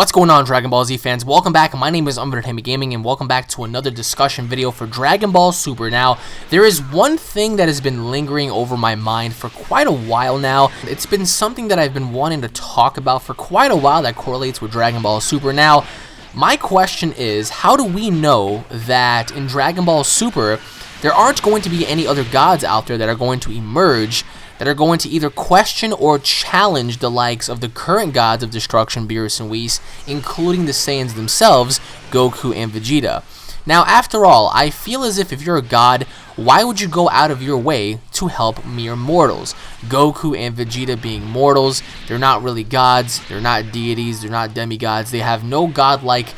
What's going on, Dragon Ball Z fans? Welcome back. My name is UnrealStudioEnt Gaming, and welcome back to another discussion video for Dragon Ball Super. Now, there is one thing that has been lingering over my mind for quite a while now. It's been something that I've been wanting to talk about for quite a while that correlates with Dragon Ball Super. Now, my question is, how do we know that in Dragon Ball Super, there aren't going to be any other gods out there that are going to emerge that are going to either question or challenge the likes of the current gods of destruction, Beerus and Whis, including the Saiyans themselves, Goku and Vegeta? Now, after all, I feel as if you're a god, why would you go out of your way to help mere mortals? Goku and Vegeta being mortals, they're not really gods, they're not deities, they're not demigods, they have no godlike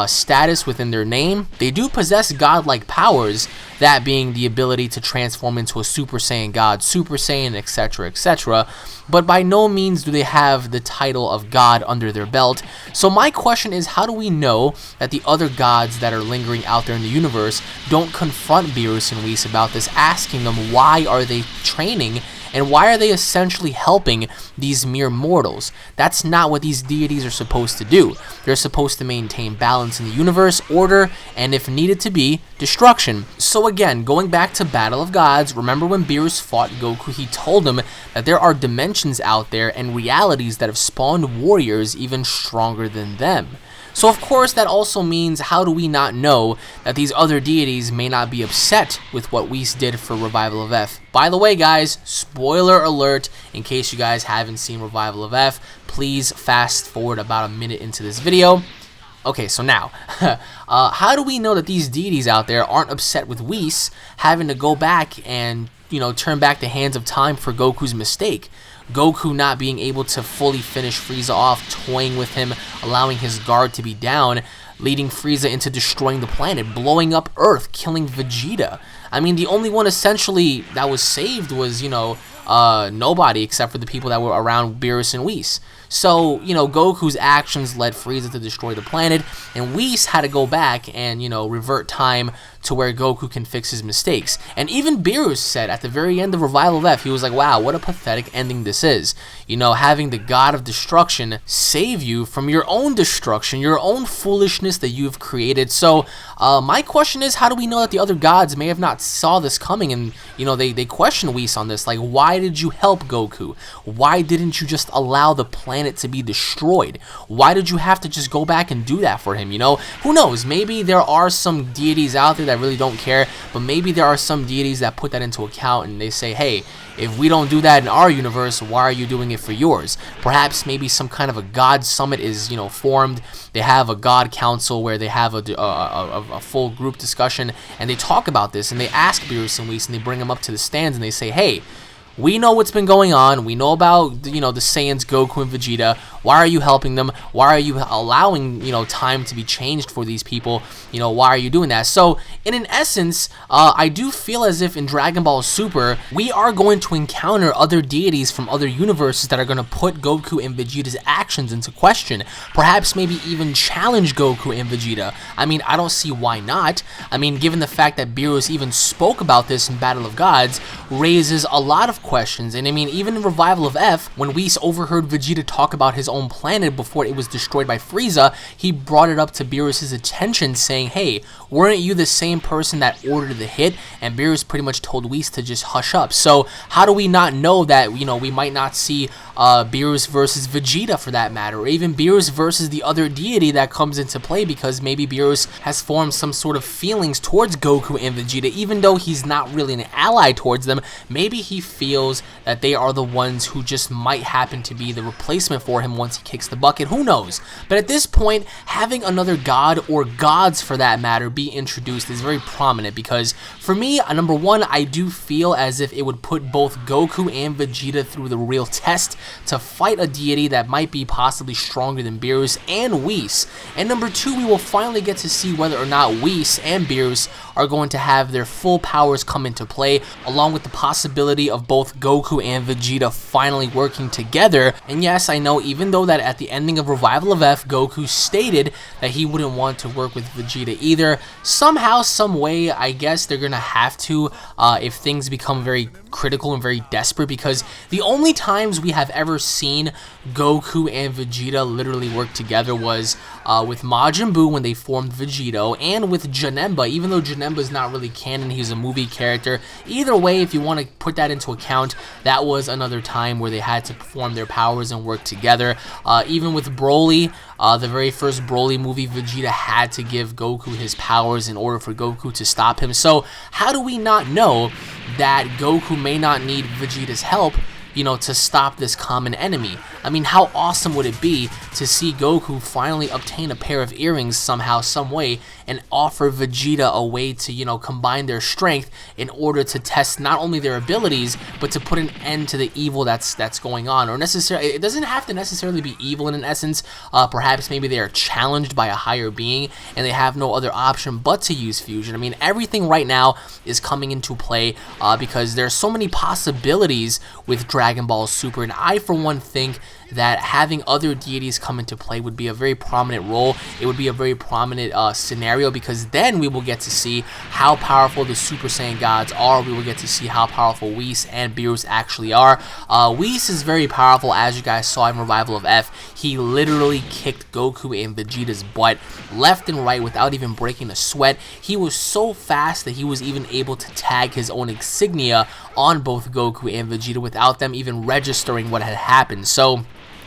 status within their name. They do possess godlike powers, that being the ability to transform into a Super Saiyan God, Super Saiyan, etc., etc., but by no means do they have the title of God under their belt. So my question is, how do we know that the other gods that are lingering out there in the universe don't confront Beerus and Whis about this, asking them why are they training and why are they essentially helping these mere mortals? That's not what these deities are supposed to do. They're supposed to maintain balance in the universe, order, and if needed to be, destruction. So again, going back to Battle of Gods, remember when Beerus fought Goku, he told him that there are dimensions out there and realities that have spawned warriors even stronger than them. So of course that also means, how do we not know that these other deities may not be upset with what Whis did for Revival of F? By the way guys, spoiler alert, in case you guys haven't seen Revival of F, please fast forward about a minute into this video. Okay, so now, how do we know that these deities out there aren't upset with Whis having to go back and, turn back the hands of time for Goku's mistake? Goku not being able to fully finish Frieza off, toying with him, allowing his guard to be down, leading Frieza into destroying the planet, blowing up Earth, killing Vegeta. I mean, the only one essentially that was saved was, nobody except for the people that were around Beerus and Whis. So, Goku's actions led Frieza to destroy the planet, and Whis had to go back and, revert time to where Goku can fix his mistakes. And even Beerus said at the very end of Revival of F, he was like, wow, what a pathetic ending this is. Having the god of destruction save you from your own destruction, your own foolishness that you've created. So, my question is, how do we know that the other gods may have not saw this coming and, they question Whis on this? Like, why did you help Goku? Why didn't you just allow the planet to be destroyed? Why did you have to just go back and do that for him? Who knows? Maybe there are some deities out there that really don't care, but maybe there are some deities that put that into account and they say, hey, if we don't do that in our universe, why are you doing it for yours? Perhaps maybe some kind of a god summit is, formed. They have a god council where they have a full group discussion and they talk about this and they ask Beerus and Whis and they bring them up to the stands and they say, hey, we know what's been going on. We know about, the Saiyans, Goku and Vegeta. Why are you helping them? Why are you allowing, time to be changed for these people? Why are you doing that? So, in an essence, I do feel as if in Dragon Ball Super, we are going to encounter other deities from other universes that are going to put Goku and Vegeta's actions into question. Perhaps maybe even challenge Goku and Vegeta. I mean, I don't see why not. I mean, given the fact that Beerus even spoke about this in Battle of Gods, raises a lot of questions. And I mean, even in Revival of F, when Whis overheard Vegeta talk about his own planet before it was destroyed by Frieza, he brought it up to Beerus' attention saying, hey, weren't you the same person that ordered the hit? And Beerus pretty much told Whis to just hush up. So how do we not know that, we might not see Beerus versus Vegeta for that matter, or even Beerus versus the other deity that comes into play, because maybe Beerus has formed some sort of feelings towards Goku and Vegeta, even though he's not really an ally towards them. Maybe he feels that they are the ones who just might happen to be the replacement for him once he kicks the bucket. Who knows? But at this point, having another god, or gods for that matter, be introduced is very prominent, because for me, number one, I do feel as if it would put both Goku and Vegeta through the real test to fight a deity that might be possibly stronger than Beerus and Whis. And number two, we will finally get to see whether or not Whis and Beerus are going to have their full powers come into play, along with the possibility of both both Goku and Vegeta finally working together. And yes, I know, even though that at the ending of Revival of F, Goku stated that he wouldn't want to work with Vegeta either, somehow, some way, I guess they're gonna have to if things become very critical and very desperate, because the only times we have ever seen Goku and Vegeta literally work together was with Majin Buu when they formed Vegito, and with Janemba, even though Janemba is not really canon, he's a movie character. Either way, if you want to put that into account, that was another time where they had to perform their powers and work together. Even with Broly, the very first Broly movie, Vegeta had to give Goku his powers in order for Goku to stop him. So how do we not know that Goku may not need Vegeta's help, you know, to stop this common enemy? I mean, how awesome would it be to see Goku finally obtain a pair of earrings somehow, some way, and offer Vegeta a way to, you know, combine their strength in order to test not only their abilities, but to put an end to the evil that's going on. Or necessarily, it doesn't have to necessarily be evil in an essence. Perhaps maybe they are challenged by a higher being and they have no other option but to use fusion. I mean, everything right now is coming into play because there's so many possibilities with Dragon Ball Super, and I for one think that having other deities come into play would be a very prominent role. It would be a very prominent scenario, because then we will get to see how powerful the Super Saiyan gods are. We will get to see how powerful Whis and Beerus actually are. Whis is very powerful, as you guys saw in Revival of F. He literally kicked Goku and Vegeta's butt left and right without even breaking a sweat. He was so fast that he was even able to tag his own insignia on both Goku and Vegeta without them even registering what had happened. So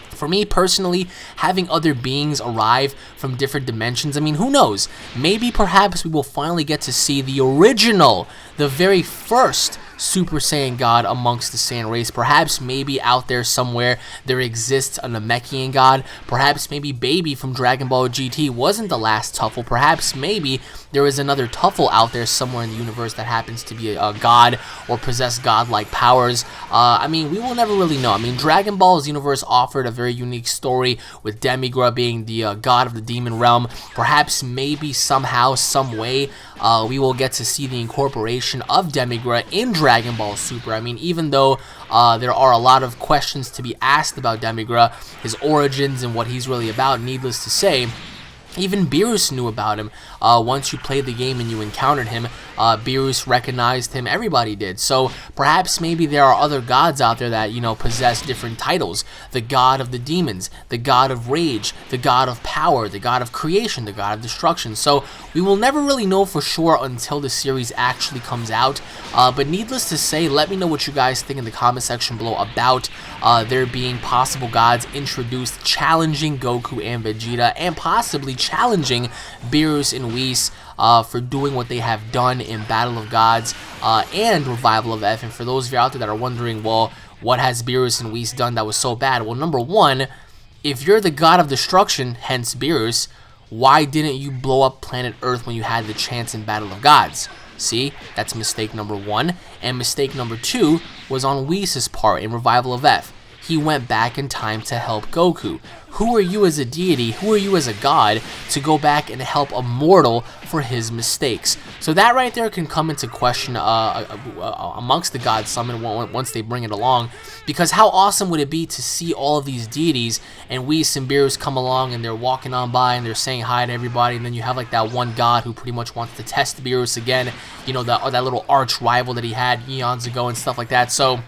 for me personally, having other beings arrive from different dimensions, I mean, who knows? Maybe perhaps we will finally get to see the original, the very first Super Saiyan God amongst the Saiyan race. Perhaps maybe out there somewhere there exists a Namekian God. Perhaps maybe Baby from Dragon Ball GT wasn't the last Tuffle. Perhaps maybe there is another Tuffle out there somewhere in the universe that happens to be a god or possess godlike powers. I mean, we will never really know. I mean, Dragon Ball's universe offered a very unique story with Demigra being the god of the demon realm. Perhaps maybe somehow, some way, we will get to see the incorporation of Demigra in Dragon Ball Super. I mean, even though there are a lot of questions to be asked about Demigra, his origins and what he's really about, needless to say, even Beerus knew about him. Once you played the game and you encountered him, Beerus recognized him. Everybody did. So perhaps maybe there are other gods out there that, you know, possess different titles. The god of the demons, the god of rage, the god of power, the god of creation, the god of destruction. So we will never really know for sure until the series actually comes out. But needless to say, let me know what you guys think in the comment section below about there being possible gods introduced challenging Goku and Vegeta, and possibly challenging Beerus and Whis for doing what they have done in Battle of Gods and Revival of F. And for those of you out there that are wondering, well, what has Beerus and Whis done that was so bad? Well, number one, if you're the god of destruction, hence Beerus, why didn't you blow up planet Earth when you had the chance in Battle of Gods? See, that's mistake number one. And mistake number two was on Whis' part in Revival of F. He went back in time to help Goku. Who are you as a deity, who are you as a god, to go back and help a mortal for his mistakes? So that right there can come into question amongst the God Summon once they bring it along. Because how awesome would it be to see all of these deities and Whis and Beerus come along and they're walking on by and they're saying hi to everybody, and then you have like that one god who pretty much wants to test Beerus again, you know, that little arch rival that he had eons ago and stuff like that. So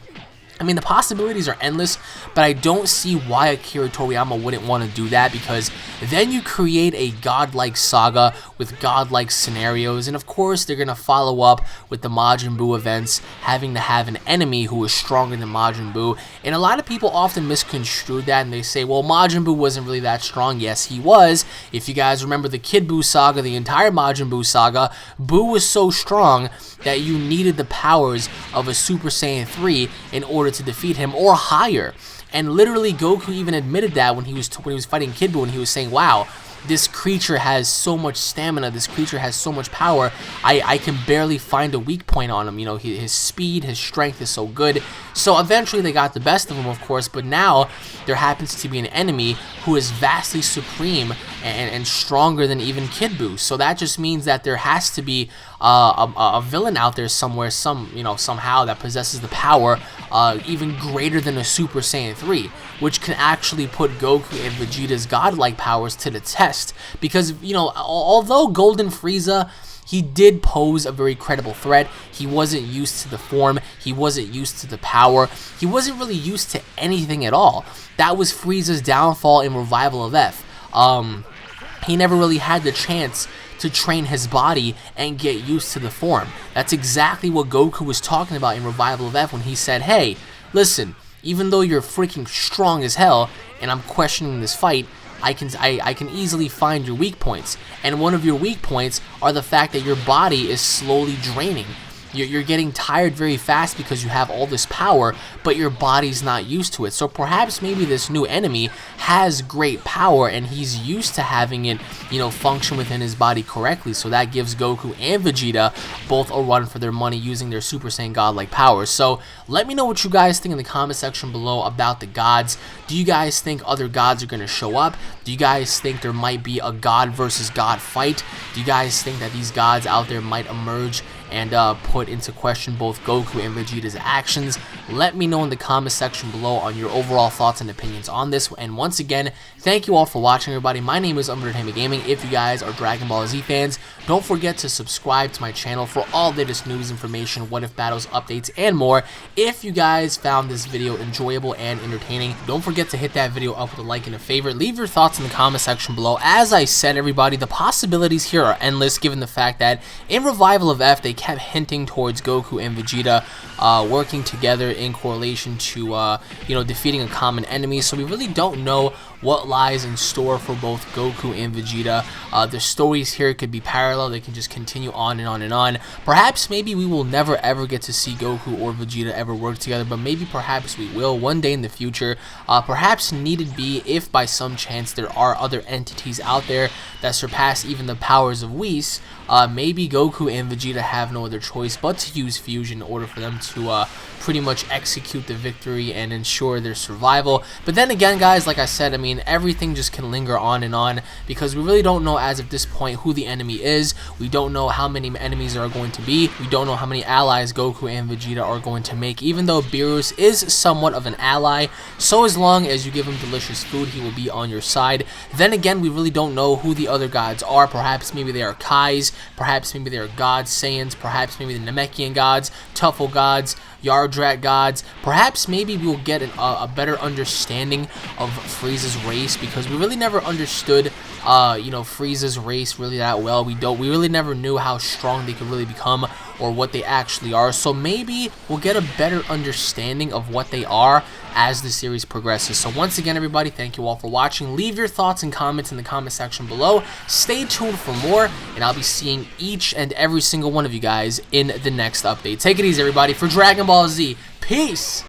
I mean, the possibilities are endless, but I don't see why Akira Toriyama wouldn't want to do that, because then you create a godlike saga with godlike scenarios, and of course they're going to follow up with the Majin Buu events, having to have an enemy who is stronger than Majin Buu, and a lot of people often misconstrue that, and they say, well, Majin Buu wasn't really that strong. Yes, he was. If you guys remember the Kid Buu saga, the entire Majin Buu saga, Buu was so strong that you needed the powers of a Super Saiyan 3 in order to defeat him, or higher. And literally Goku even admitted that when he was fighting Kid Buu, and he was saying, wow, this creature has so much stamina, this creature has so much power, I can barely find a weak point on him. You know, his speed, his strength is so good. So eventually they got the best of him, of course, but now there happens to be an enemy who is vastly supreme and stronger than even Kid Buu. So that just means that there has to be a villain out there somewhere, somehow that possesses the power even greater than a Super Saiyan 3, which can actually put Goku and Vegeta's godlike powers to the test. Because, although Golden Frieza, he did pose a very credible threat, he wasn't used to the form, he wasn't used to the power, he wasn't really used to anything at all. That was Frieza's downfall in Revival of F. He never really had the chance to train his body and get used to the form. That's exactly what Goku was talking about in Revival of F when he said, hey, listen, even though you're freaking strong as hell, and I'm questioning this fight, I can easily find your weak points. And one of your weak points are the fact that your body is slowly draining. You're getting tired very fast because you have all this power, but your body's not used to it. So perhaps maybe this new enemy has great power and he's used to having it, function within his body correctly. So that gives Goku and Vegeta both a run for their money using their Super Saiyan godlike powers. So let me know what you guys think in the comment section below about the gods. Do you guys think other gods are going to show up? Do you guys think there might be a god versus god fight? Do you guys think that these gods out there might emerge and put into question both Goku and Vegeta's actions? Let me know in the comment section below on your overall thoughts and opinions on this. And once again, thank you all for watching, everybody. My name is UnrealStudioEnt Gaming. If you guys are Dragon Ball Z fans, don't forget to subscribe to my channel for all latest news, information, what if battles, updates, and more. If you guys found this video enjoyable and entertaining, don't forget to hit that video up with a like and a favorite. Leave your thoughts in the comment section below. As I said, everybody, the possibilities here are endless, given the fact that in Revival of F, they kept hinting towards Goku and Vegeta working together in correlation to defeating a common enemy. So we really don't know what lies in store for both Goku and Vegeta. The stories here could be parallel. They can just continue on and on and on. Perhaps maybe we will never ever get to see Goku or Vegeta ever work together, but maybe perhaps we will one day in the future. Perhaps needed be if by some chance there are other entities out there that surpass even the powers of Whis. Maybe Goku and Vegeta have no other choice but to use fusion in order for them to pretty much execute the victory and ensure their survival. But then again, guys, like I said, I mean, everything just can linger on because we really don't know as of this point who the enemy is. We don't know how many enemies there are going to be. We don't know how many allies Goku and Vegeta are going to make, even though Beerus is somewhat of an ally. So as long as you give him delicious food, he will be on your side. Then again, we really don't know who the other gods are. Perhaps maybe they are Kais, perhaps maybe they are gods, Saiyans, perhaps maybe the Namekian gods, Tuffle gods, Yardrat gods. Perhaps maybe we'll get a better understanding of Frieza's race, because we really never understood Frieza's race really that well. We really never knew how strong they could really become or what they actually are. So maybe we'll get a better understanding of what they are as the series progresses. So once again, everybody, thank you all for watching. Leave your thoughts and comments in the comment section below. Stay tuned for more, and I'll be seeing each and every single one of you guys in the next update. Take it easy, everybody. For Dragon Ball Z, peace!